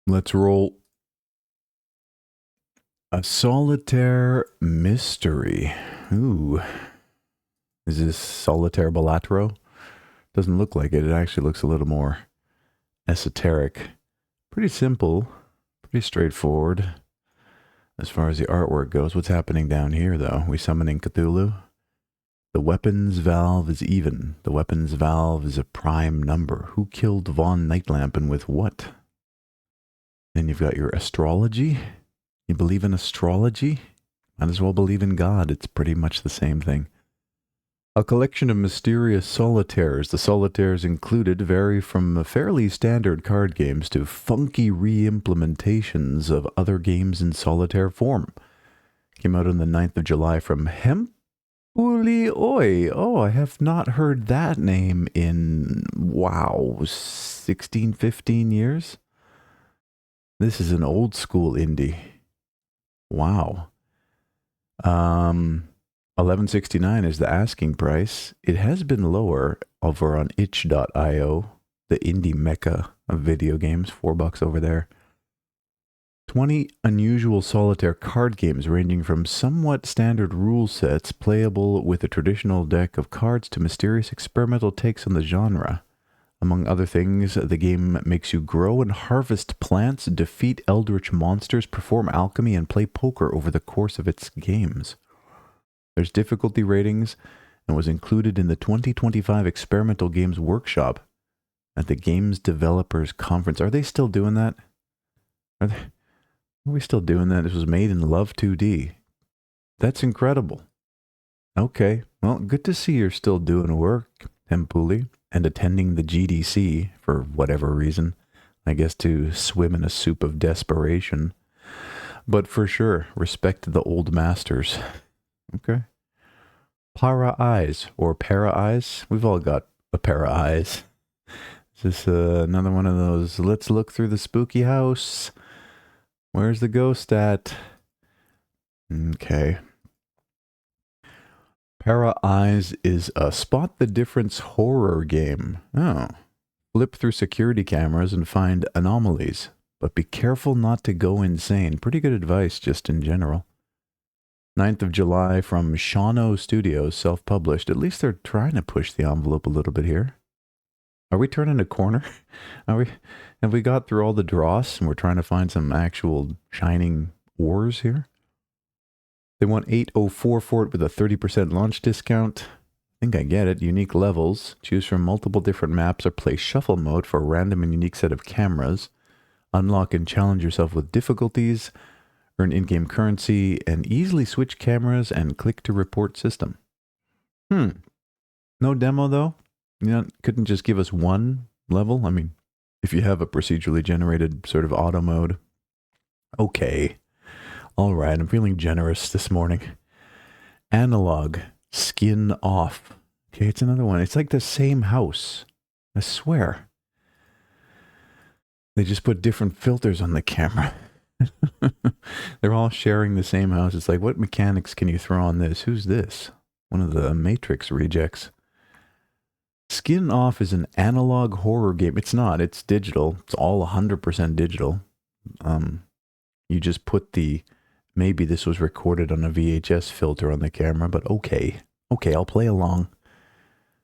Let's roll. A solitaire mystery. Ooh. Is this Solitaire Balatro? Doesn't look like it. It actually looks a little more esoteric. Pretty simple. Pretty straightforward. As far as the artwork goes, what's happening down here, though? We summoning Cthulhu? The weapons valve is even. The weapons valve is a prime number. Who killed Von Nightlamp and with what? Then you've got your astrology. You believe in astrology? Might as well believe in God. It's pretty much the same thing. A collection of mysterious solitaires. The solitaires included vary from fairly standard card games to funky re-implementations of other games in solitaire form. Came out on the 9th of July from Hempuli Oi. Oh, I have not heard that name in, 16, 15 years? This is an old school indie. Wow. $11.69 is the asking price. It has been lower over on itch.io, the indie mecca of video games, $4 over there. 20 unusual solitaire card games ranging from somewhat standard rule sets playable with a traditional deck of cards to mysterious experimental takes on the genre. Among other things, the game makes you grow and harvest plants, defeat eldritch monsters, perform alchemy, and play poker over the course of its games. There's difficulty ratings and was included in the 2025 Experimental Games Workshop at the Games Developers Conference. Are they still doing that? Are we still doing that? This was made in Love 2D. That's incredible. Okay, well, good to see you're still doing work, Hempuli, and attending the GDC for whatever reason. I guess to swim in a soup of desperation. But for sure, respect the old masters. Okay. Para eyes or para eyes. We've all got a pair of eyes. Is this another one of those? Let's look through the spooky house. Where's the ghost at? Okay. Para Eyes is a spot the difference horror game. Oh. Flip through security cameras and find anomalies, but be careful not to go insane. Pretty good advice just in general. 9th of July from Shano Studios, self-published. At least they're trying to push the envelope a little bit here. Are we turning a corner? Have we got through all the dross and we're trying to find some actual shining ores here? They want $804 for it with a 30% launch discount. I think I get it. Unique levels. Choose from multiple different maps or play shuffle mode for a random and unique set of cameras. Unlock and challenge yourself with difficulties. Earn in-game currency and easily switch cameras and click to report system. No demo though? Couldn't just give us one level? I mean, if you have a procedurally generated sort of auto mode. Okay. All right, I'm feeling generous this morning. Analog, Skin Off. Okay, it's another one. It's like the same house. I swear. They just put different filters on the camera. They're all sharing the same house. It's like, what mechanics can you throw on this? Who's this? One of the Matrix rejects. Skin Off is an analog horror game. It's not. It's digital. It's all 100% digital. You just put the... Maybe this was recorded on a VHS filter on the camera, but okay. Okay, I'll play along.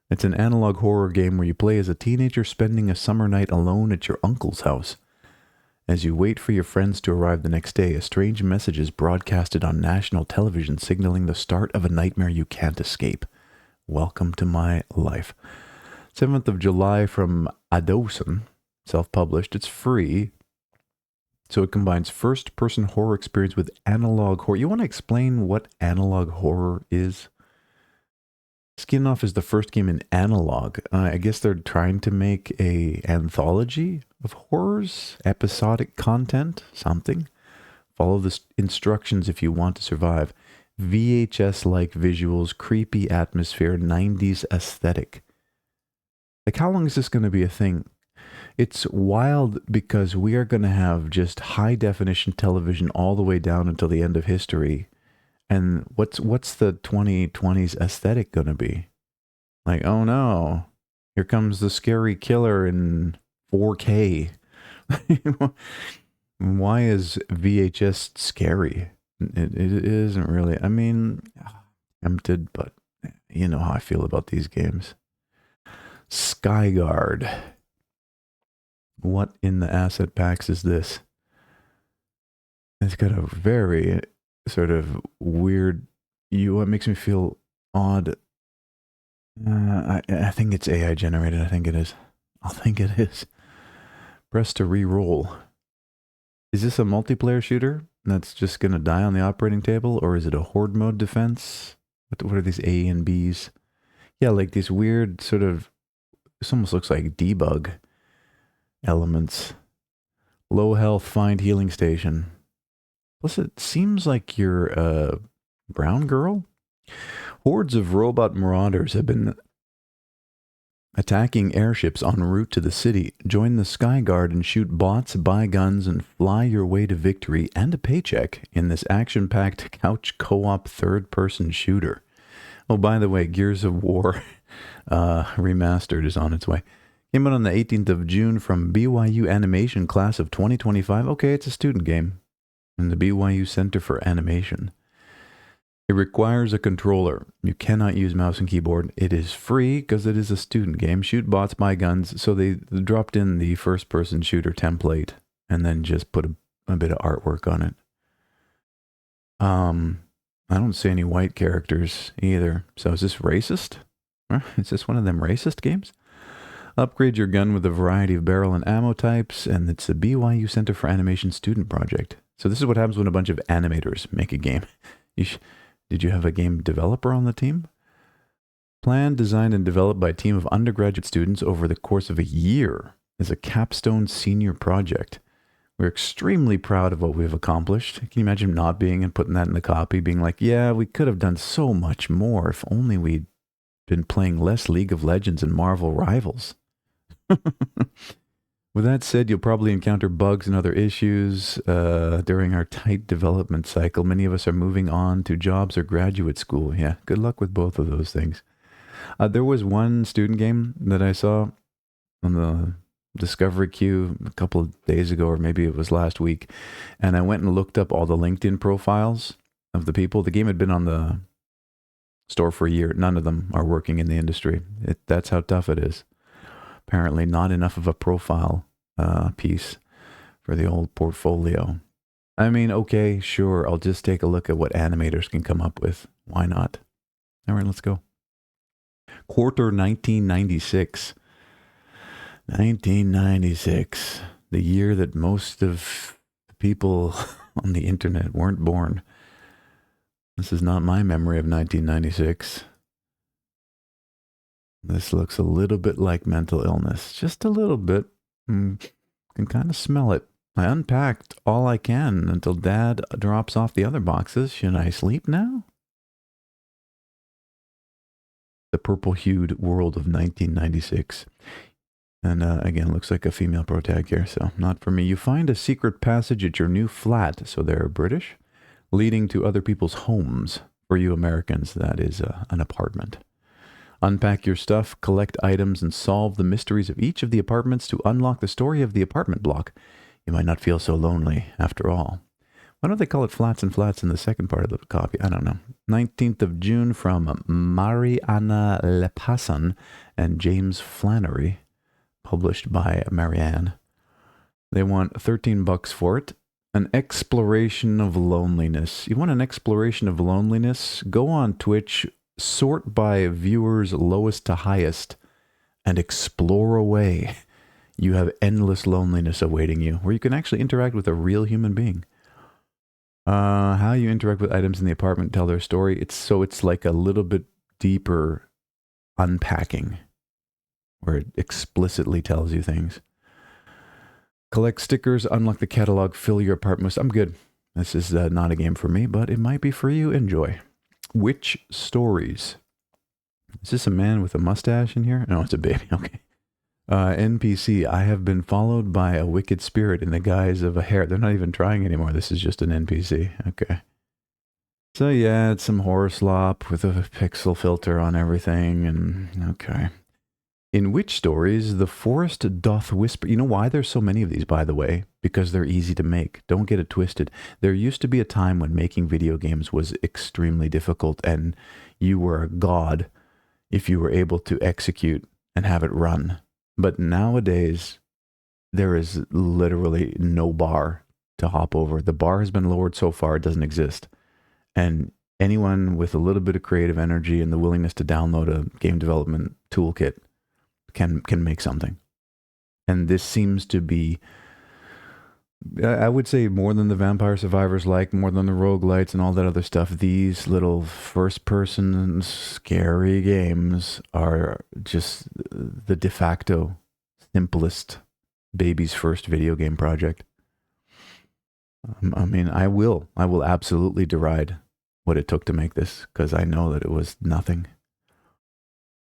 It's an analog horror game where you play as a teenager spending a summer night alone at your uncle's house. As you wait for your friends to arrive the next day, a strange message is broadcasted on national television signaling the start of a nightmare you can't escape. Welcome to my life. 7th of July from Adoson, self-published. It's free. So it combines first-person horror experience with analog horror. You want to explain what analog horror is? Skin Off is the first game in analog. I guess they're trying to make a anthology of horrors, episodic content, something. Follow the instructions if you want to survive. VHS-like visuals, creepy atmosphere, 90s aesthetic. Like, how long is this going to be a thing? It's wild because we are going to have just high-definition television all the way down until the end of history. And what's the 2020s aesthetic going to be? Like, oh no, here comes the scary killer in 4K. Why is VHS scary? It isn't really. I mean, tempted, but you know how I feel about these games. Skyguard. What in the asset packs is this? It's got a very sort of weird. What makes me feel odd. I think it's AI generated. I think it is. I think it is. Press to re-roll. Is this a multiplayer shooter that's just going to die on the operating table, or is it a horde mode defense? What are these A and Bs? Yeah, like these weird sort of, this almost looks like debug elements. Low health, find healing station. Plus, it seems like you're a brown girl. Hordes of robot marauders have been attacking airships en route to the city. Join the Skyguard and shoot bots, buy guns, and fly your way to victory and a paycheck in this action-packed couch co-op third-person shooter. Oh, by the way, Gears of War Remastered is on its way. Came out on the 18th of June from BYU Animation Class of 2025. Okay, it's a student game in the BYU Center for Animation. It requires a controller. You cannot use mouse and keyboard. It is free because it is a student game. Shoot bots, buy guns. So they dropped in the first-person shooter template and then just put a bit of artwork on it. I don't see any white characters either. So is this racist? Is this one of them racist games? Upgrade your gun with a variety of barrel and ammo types, and it's a BYU Center for Animation student project. So this is what happens when a bunch of animators make a game. Did you have a game developer on the team? Planned, designed, and developed by a team of undergraduate students over the course of a year as a capstone senior project. We're extremely proud of what we've accomplished. Can you imagine not being and putting that in the copy, being like, yeah, we could have done so much more if only we'd been playing less League of Legends and Marvel Rivals. With that said, you'll probably encounter bugs and other issues during our tight development cycle. Many of us are moving on to jobs or graduate school. Yeah, good luck with both of those things. There was one student game that I saw on the Discovery queue a couple of days ago, or maybe it was last week, and I went and looked up all the LinkedIn profiles of the people. The game had been on the store for a year. None of them are working in the industry. That's how tough it is. Apparently not enough of a profile piece for the old portfolio. I mean, okay, sure, I'll just take a look at what animators can come up with. Why not? All right, let's go. Quarter 1996. 1996. The year that most of the people on the internet weren't born. This is not my memory of 1996. This looks a little bit like mental illness. Just a little bit. Can kind of smell it. I unpacked all I can until Dad drops off the other boxes. Should I sleep now? The purple-hued world of 1996. And again, looks like a female protag here, so not for me. You find a secret passage at your new flat, so they're British, leading to other people's homes. For you Americans, that is an apartment. Unpack your stuff, collect items, and solve the mysteries of each of the apartments to unlock the story of the apartment block. You might not feel so lonely after all. Why don't they call it Flats and Flats in the second part of the copy? I don't know. 19th of June from Mariana Lepassan and James Flannery, published by Marianne. They want $13 for it. An exploration of loneliness. You want an exploration of loneliness? Go on Twitch, sort by viewers lowest to highest, and explore away. You have endless loneliness awaiting you, where you can actually interact with a real human being. How you interact with items in the apartment, tell their story. It's like a little bit deeper unpacking, where it explicitly tells you things. Collect stickers, unlock the catalog, fill your apartment. I'm good. This is not a game for me, but it might be for you. Enjoy. Witch Stories. Is this a man with a mustache in here? No, it's a baby. Okay. NPC. I have been followed by a wicked spirit in the guise of a hare. They're not even trying anymore. This is just an NPC. Okay. So yeah, it's some horror slop with a pixel filter on everything. And okay. In which stories the forest doth whisper? You know why there's so many of these, by the way? Because they're easy to make. Don't get it twisted. There used to be a time when making video games was extremely difficult, and you were a god if you were able to execute and have it run. But nowadays, there is literally no bar to hop over. The bar has been lowered so far, it doesn't exist. And anyone with a little bit of creative energy and the willingness to download a game development toolkit can make something. And this seems to be, I would say, more than the Vampire Survivors like, more than the roguelites and all that other stuff. These little first-person scary games are just the de facto simplest baby's first video game project. I mean, I will absolutely deride what it took to make this, because I know that it was nothing.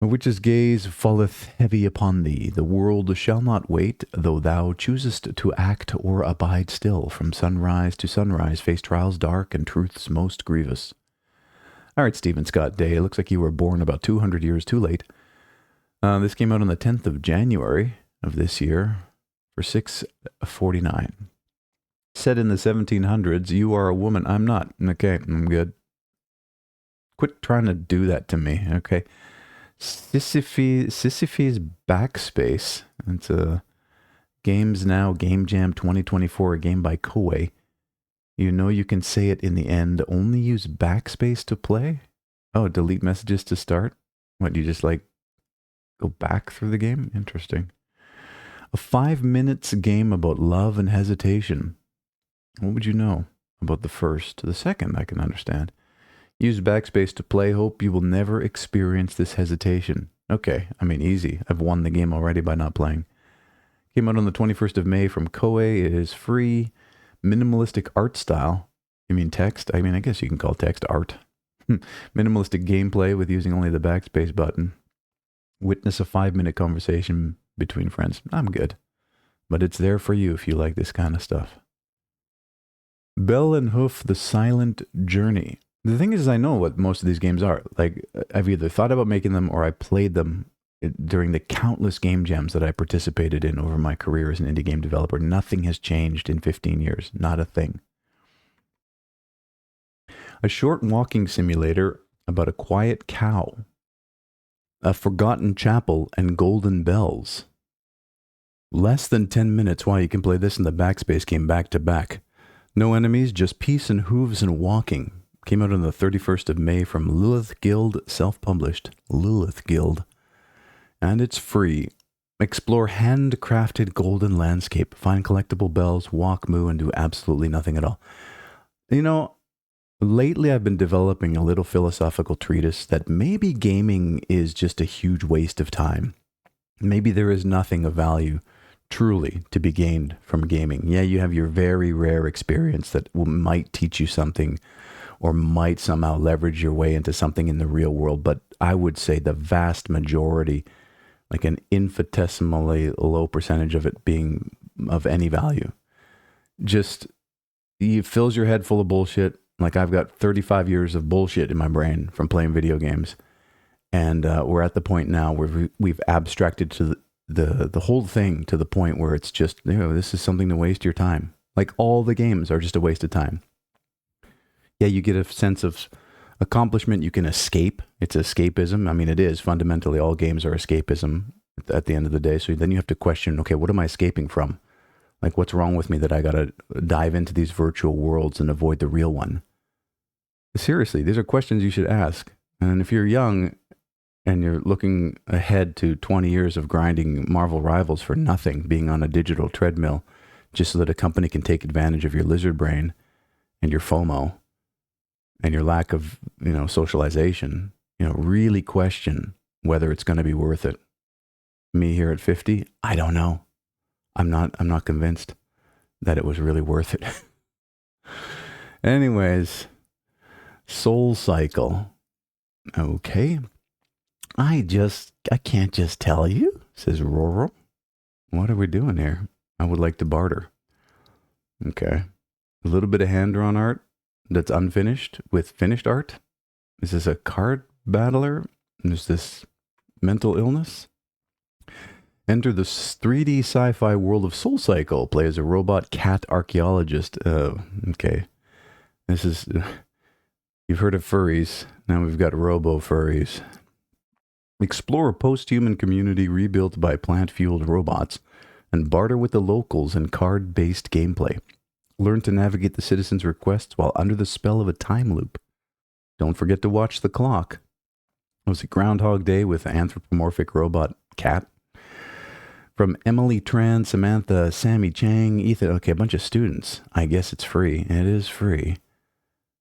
A witch's gaze falleth heavy upon thee. The world shall not wait, though thou choosest to act or abide still. From sunrise to sunrise, face trials dark and truths most grievous. All right, Stephen Scott Day. It looks like you were born about 200 years too late. This came out on the 10th of January of this year for $6.49. Set in the 1700s, you are a woman. I'm not. Okay, I'm good. Quit trying to do that to me, okay? Sisyphe's Backspace. It's a Games Now Game Jam 2024, a game by Koei. You know you can say it in the end. Only use backspace to play? Oh, delete messages to start? What, you just like go back through the game? Interesting. A 5 minutes game about love and hesitation. What would you know about the first? The second, I can understand. Use backspace to play. Hope you will never experience this hesitation. Okay, I mean, easy. I've won the game already by not playing. Came out on the 21st of May from Koei. It is free. Minimalistic art style. You mean text? I mean, I guess you can call text art. Minimalistic gameplay with using only the backspace button. Witness a 5-minute conversation between friends. I'm good. But it's there for you if you like this kind of stuff. Bell and Hoof, The Silent Journey. The thing is, I know what most of these games are. Like, I've either thought about making them or I played them during the countless game jams that I participated in over my career as an indie game developer. Nothing has changed in 15 years. Not a thing. A short walking simulator about a quiet cow, a forgotten chapel, and golden bells. Less than 10 minutes. Wow, you can play this in the backspace game back to back. No enemies, just peace and hooves and walking. Came out on the 31st of May from Lilith Guild, self-published. Lilith Guild. And it's free. Explore handcrafted golden landscape. Find collectible bells, walk, moo, and do absolutely nothing at all. You know, lately I've been developing a little philosophical treatise that maybe gaming is just a huge waste of time. Maybe there is nothing of value truly to be gained from gaming. Yeah, you have your very rare experience that might teach you something or might somehow leverage your way into something in the real world. But I would say the vast majority, like an infinitesimally low percentage of it being of any value, just it fills your head full of bullshit. Like I've got 35 years of bullshit in my brain from playing video games. And we're at the point now where we've abstracted to the whole thing to the point where it's just, you know, this is something to waste your time. Like all the games are just a waste of time. Yeah, you get a sense of accomplishment. You can escape. It's escapism. I mean, it is. Fundamentally, all games are escapism at the end of the day. So then you have to question, okay, what am I escaping from? Like, what's wrong with me that I got to dive into these virtual worlds and avoid the real one? Seriously, these are questions you should ask. And if you're young and you're looking ahead to 20 years of grinding Marvel Rivals for nothing, being on a digital treadmill, just so that a company can take advantage of your lizard brain and your FOMO and your lack of, you know, socialization, you know, really question whether it's going to be worth it. Me here at 50, I don't know. I'm not convinced that it was really worth it. Anyways, Soul Cycle. Okay. I can't just tell you, says Roro. What are we doing here? I would like to barter. Okay. A little bit of hand-drawn art that's unfinished with finished art. Is this a card battler? Is this mental illness? Enter the 3D sci-fi world of Soul Cycle. Play as a robot cat archaeologist. Okay. This is... You've heard of furries. Now we've got robo-furries. Explore a post-human community rebuilt by plant-fueled robots and barter with the locals in card-based gameplay. Learn to navigate the citizens' requests while under the spell of a time loop. Don't forget to watch the clock. Was it Groundhog Day with anthropomorphic robot cat? From Emily Tran, Samantha, Sammy Chang, Ethan. Okay, a bunch of students. I guess it's free. It is free.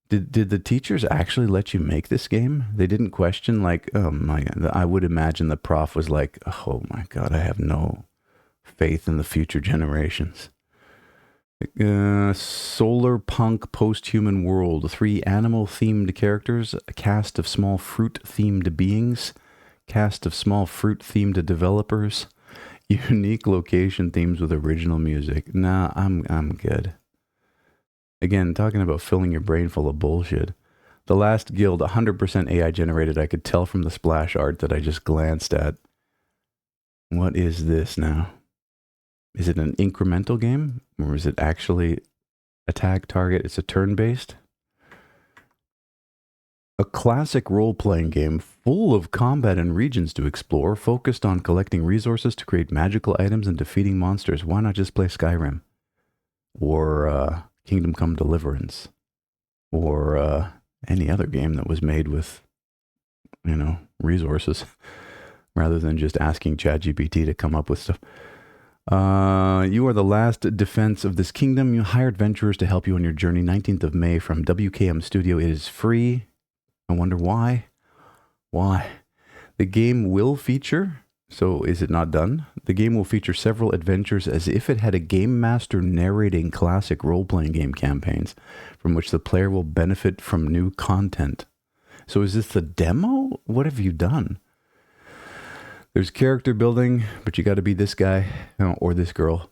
Did the teachers actually let you make this game? They didn't question, like, oh my God. I would imagine the prof was like, oh my God, I have no faith in the future generations. Solar punk post-human world. 3 animal-themed characters, a cast of small fruit-themed beings, cast of small fruit-themed developers, unique location themes with original music. Nah, I'm good. Again, talking about filling your brain full of bullshit. The Last Guild, 100% AI generated. I could tell from the splash art that I just glanced at. What is this now? Is it an incremental game? Or is it actually a tag target? It's a turn-based? A classic role-playing game full of combat and regions to explore, focused on collecting resources to create magical items and defeating monsters. Why not just play Skyrim? Or Kingdom Come Deliverance? Or any other game that was made with, resources, rather than just asking ChatGPT to come up with stuff. You are the last defense of this kingdom. You hired adventurers to help you on your journey. 19th of May from WKM Studio. It is free. I wonder why. Why? The game will feature, so is it not done? The game will feature several adventures as if it had a game master narrating classic role-playing game campaigns from which the player will benefit from new content. So is this the demo? What have you done? There's character building, but you got to be this guy or this girl.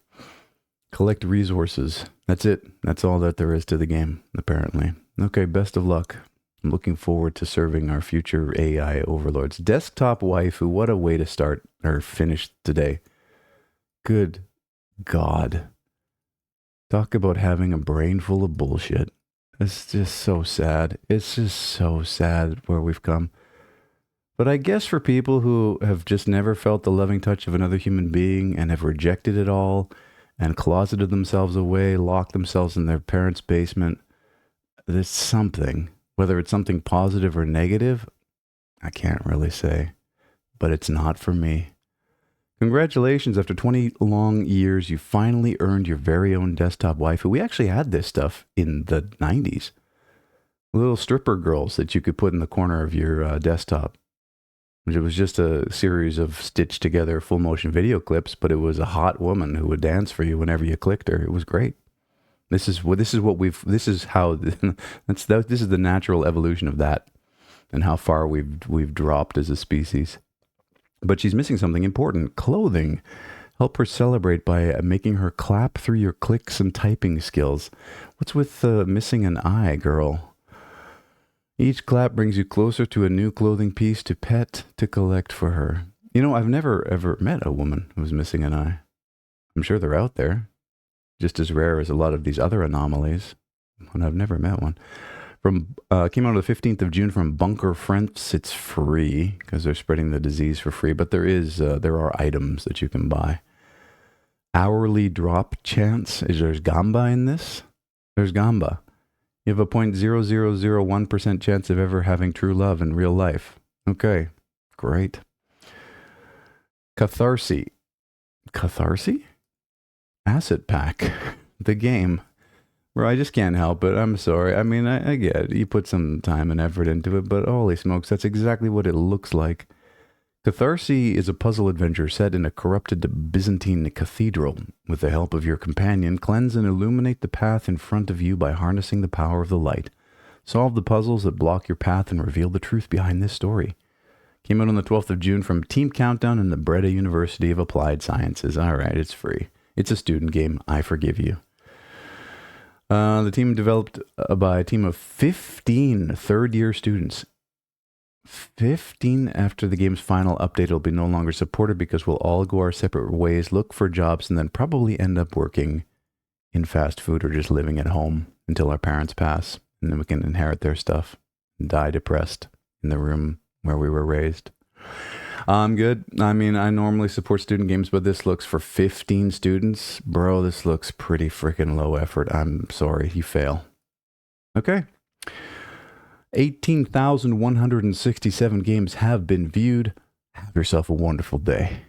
Collect resources. That's it. That's all that there is to the game, apparently. Okay, best of luck. I'm looking forward to serving our future AI overlords. Desktop waifu, what a way to start or finish today. Good God. Talk about having a brain full of bullshit. It's just so sad. It's just so sad where we've come. But I guess for people who have just never felt the loving touch of another human being and have rejected it all and closeted themselves away, locked themselves in their parents' basement, there's something. Whether it's something positive or negative, I can't really say. But it's not for me. Congratulations, after 20 long years, you finally earned your very own desktop waifu. We actually had this stuff in the 90s. Little stripper girls that you could put in the corner of your desktop. It was just a series of stitched together full motion video clips, but it was a hot woman who would dance for you whenever you clicked her. It was great. This is the natural evolution of that, and how far we've dropped as a species. But she's missing something important: clothing. Help her celebrate by making her clap through your clicks and typing skills. What's with missing an eye, girl? Each clap brings you closer to a new clothing piece to pet to collect for her. I've never ever met a woman who's missing an eye. I'm sure they're out there. Just as rare as a lot of these other anomalies, and I've never met one. Came out on the 15th of June from Bunker Friends. It's free because they're spreading the disease for free, but there are items that you can buy. Hourly drop chance. There's Gamba in this? There's Gamba. You have a 0.0001% chance of ever having true love in real life. Okay, great. Catharsis? Asset Pack, the game, where I just can't help it. I'm sorry. I mean, I get it. You put some time and effort into it, but holy smokes, that's exactly what it looks like. Catharsis is a puzzle adventure set in a corrupted Byzantine cathedral. With the help of your companion, cleanse and illuminate the path in front of you by harnessing the power of the light. Solve the puzzles that block your path and reveal the truth behind this story. Came out on the 12th of June from Team Countdown and the Breda University of Applied Sciences. All right, it's free. It's a student game. I forgive you. The team developed by a team of 15 third-year students. 15 after the game's final update, it'll be no longer supported because we'll all go our separate ways, look for jobs, and then probably end up working in fast food or just living at home until our parents pass. And then we can inherit their stuff and die depressed in the room where we were raised. I'm good. I mean, I normally support student games, but this looks for 15 students. Bro, this looks pretty freaking low effort. I'm sorry, you fail. Okay. 18,167 games have been viewed. Have yourself a wonderful day.